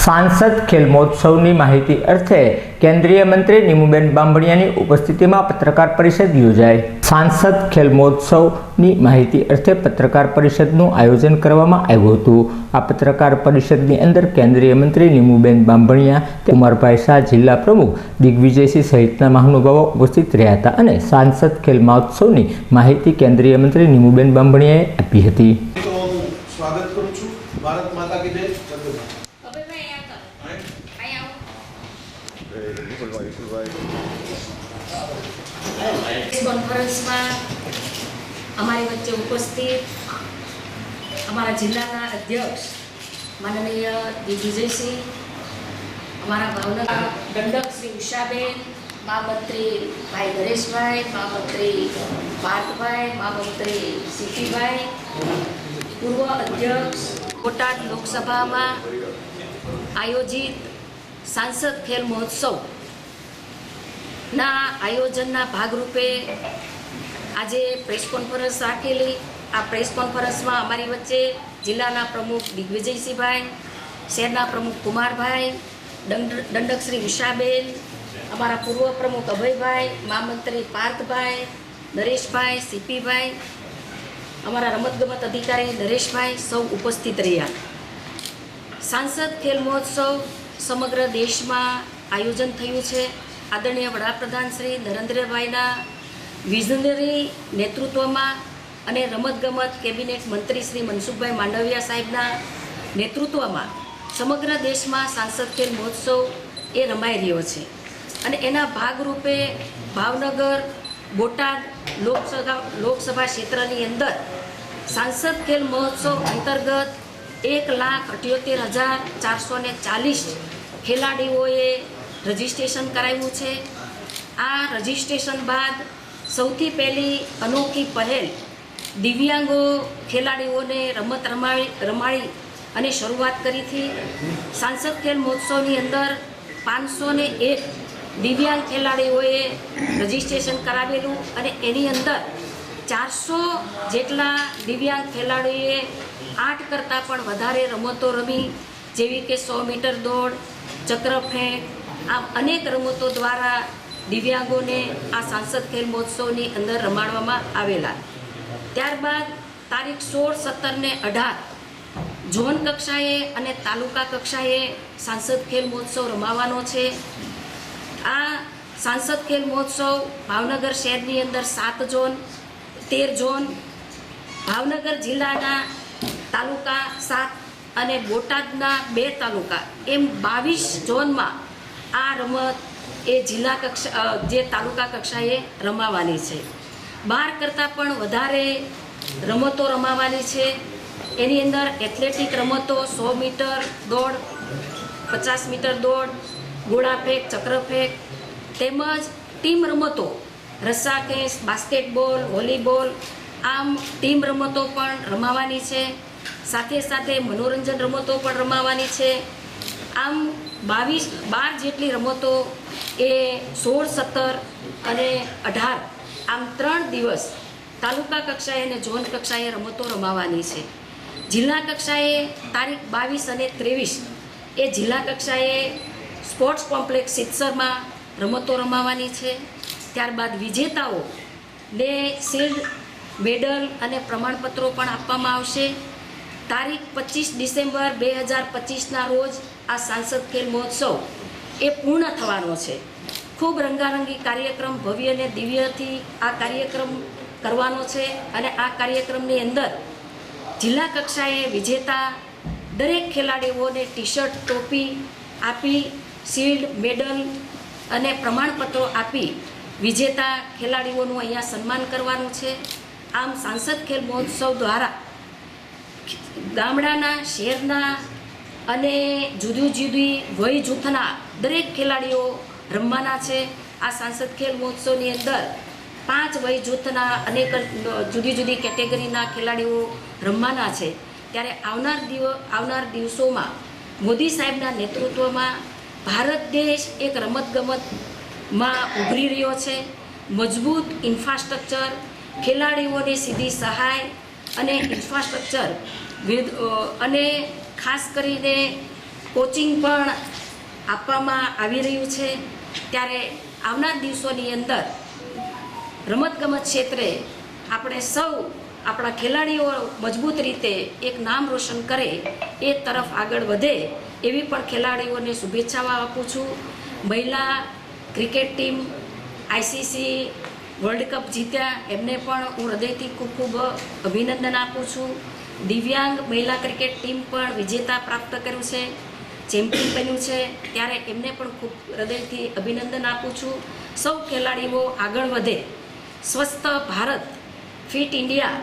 सांसद खेल महोत्सवની માહિતી અર્થે કેન્દ્રીય મંત્રી નીમુબેન બાંભણિયાની ઉપસ્થિતિમાં પત્રકાર પરિષદ યોજાઈ। सांसद खेल મહોત્સવની માહિતી અર્થે પત્રકાર પરિષદનું આયોજન કરવામાં આવ્યું હતું। આ પત્રકાર પરિષદની અંદર કેન્દ્રીય મંત્રી નીમુબેન બાંભણિયા, કુમારભાઈ શાહ, જિલ્લા પ્રમુખ દિગ્વિજયસિંહ સહિતના મહાનુભાવો ઉપસ્થિત રહ્યા હતા અને सांसद खेल મહોત્સવની માહિતી કેન્દ્રીય મંત્રી નીમુબેન બાંભણિયાએ આપી હતી। स्वागत करूँ छू। भारत माता की जय। कॉन्फ्रेंस में हमारे वच्चे उपस्थित हमारा जिला अध्यक्ष माननीय दिग्विजय सिंह, हमारा भावनगर दंडक श्री उषाबेन, महामंत्री भाई नरेश भाई, महामंत्री पार्थ भाई, महामंत्री सीपी भाई, पूर्व अध्यक्ष बोटाद लोकसभा में आयोजित सांसद खेल महोत्सव ना आयोजन भागरूपे आज प्रेस कॉन्फ्रेंस राखेली। आ प्रेस कॉन्फ्रेंस में अमारी वच्चे जिला प्रमुख दिग्विजय सिंह भाई, शहरना प्रमुख कुमार भाई, दंडक श्री उषाबेन, अमारा पूर्व प्रमुख अभय भाई, महामंत्री पार्थ भाई, नरेश भाई, सीपी भाई, अमारा रमतगमत अधिकारी नरेश भाई सौ उपस्थित रहा। सांसद खेल महोत्सव समग्र देश में आयोजन थयुं छे। आदरणीय वडाप्रधान श्री नरेन्द्रभाईना विजनरी नेतृत्व में अने रमतगमत केबिनेट मंत्री श्री मनसुखभाई मांडविया साहेबना नेतृत्व में समग्र देश में सांसद खेल महोत्सव ए रमाई रह्यो छे अने एना भागरूपे भावनगर बोटाद लोकसभा क्षेत्रनी अंदर सांसद खेल महोत्सव अंतर्गत 1,78,440 खेलाड़ीओए रजिस्ट्रेशन कराव्યું છે। आ रजिस्ट्रेशन बाद સૌથી પહેલી અનોખી પહેલ દિવ્યાંગો ખેલાડીઓને રમત રમાડી અને શરૂઆત કરી थी। सांसद खेल મહોત્સવની અંદર 501 દિવ્યાંગ ખેલાડીઓએ રजिस्ट्रेशन કરાવેલું અને એની અંદર 400 જેટલા દિવ્યાંગ ખેલાડીઓએ 8 કરતાં પણ વધારે રમતો રમી, જેવી કે 100 મીટર દોડ, ચક્રફેંક, આમ અનેક રમતો દ્વારા દિવ્યાંગોને આ सांसद खेल મહોત્સવની અંદર રમાડવામાં આવેલા। ત્યારબાદ તારીખ 16, 17 ને 18 ઝોન કક્ષાએ અને તાલુકા કક્ષાએ सांसद खेल મહોત્સવ રમાવાનો છે। આ सांसद खेल મહોત્સવ ભાવનગર શહેરની અંદર 7 ઝોન, 13 ઝોન, ભાવનગર જિલ્લાના તાલુકા 7 અને બોટાદના 2 તાલુકા એમ 22 ઝોનમાં आ रमत ए जिला कक्षा जे तालुका कक्षाए रमावानी छे। 12 करता पण वधारे रमतो रमावानी छे। एनी अंदर एथलेटिक रमतो 100 मीटर दौड़, 50 मीटर दौड़, गोळा फेंक, चक्र फेंक तेमज टीम रमतो रस्सा खेंच, बास्केटबॉल, वॉलीबॉल आम टीम रमतो पण रमावानी छे। साथे साथे मनोरंजन रमतो पण रमावानी छे। आम 12 જેટલી રમતો એ 16, 17 અને 18 આમ 3 દિવસ તાલુકા કક્ષાએ અને ઝોન કક્ષાએ રમતો રમાવાની છે। જિલ્લા કક્ષાએ તારીખ 22 અને 23 એ જિલ્લા કક્ષાએ સ્પોર્ટ્સ કોમ્પ્લેક્સ સિત્સરમાં રમતો રમાવાની છે। ત્યારબાદ વિજેતાઓને શિલ્ડ, મેડલ અને પ્રમાણપત્રો પણ આપવામાં આવશે। તારીખ 25 ડિસેમ્બર 2025ના રોજ आ सांसद खेल महोत्सव ए पूर्ण थवानो छे। खूब रंगारंगी कार्यक्रम भव्य ने दिव्य थी आ कार्यक्रम करवानो छे अने आ कार्यक्रमनी अंदर जिला कक्षाए विजेता दरेक खेलाड़ीओने टी शर्ट, टोपी आपी, शील्ड, मेडल अने प्रमाणपत्रों आपी विजेता खेलाड़ीओनुं अहींया सन्मान करवानुं छे। आम सांसद खेल महोत्सव द्वारा गामडाना, शहेरना અને જુદી જુદી વય જૂથના દરેક ખેલાડીઓ રમવાના છે। આ सांसद खेल મહોત્સવની અંદર 5 વય જૂથના અનેક જુદી જુદી કેટેગરીના ખેલાડીઓ રમવાના છે। ત્યારે આવનાર દિવસોમાં મોદી સાહેબના નેતૃત્વમાં ભારત દેશ એક રમતગમતમાં ઉભરી રહ્યો છે। મજબૂત ઇન્ફ્રાસ્ટ્રક્ચર, ખેલાડીઓને સીધી સહાય અને ઇન્ફ્રાસ્ટ્રક્ચર અને ખાસ કરીને કોચિંગ પણ આપવામાં આવી રહ્યું છે. ત્યારે આવનાર દિવસોની અંદર રમતગમત ક્ષેત્રે આપણે સૌ આપણા ખેલાડીઓ મજબૂત રીતે એક નામ રોશન કરે એ તરફ આગળ વધે એવી પણ ખેલાડીઓને શુભેચ્છાઓ આપું છું. મહિલા cricket team ICC world cup જીત્યા એમને પણ હું હૃદયથી ખૂબ ખૂબ અભિનંદન આપું છું. દિવ્યાંગ મહિલા ક્રિકેટ ટીમ પણ વિજેતા પ્રાપ્ત કર્યું છે, ચેમ્પિયન બન્યું છે, ત્યારે એમને પણ ખૂબ હૃદયથી અભિનંદન આપું છું. સૌ ખેલાડીઓ આગળ વધે, સ્વસ્થ ભારત, ફિટ ઇન્ડિયા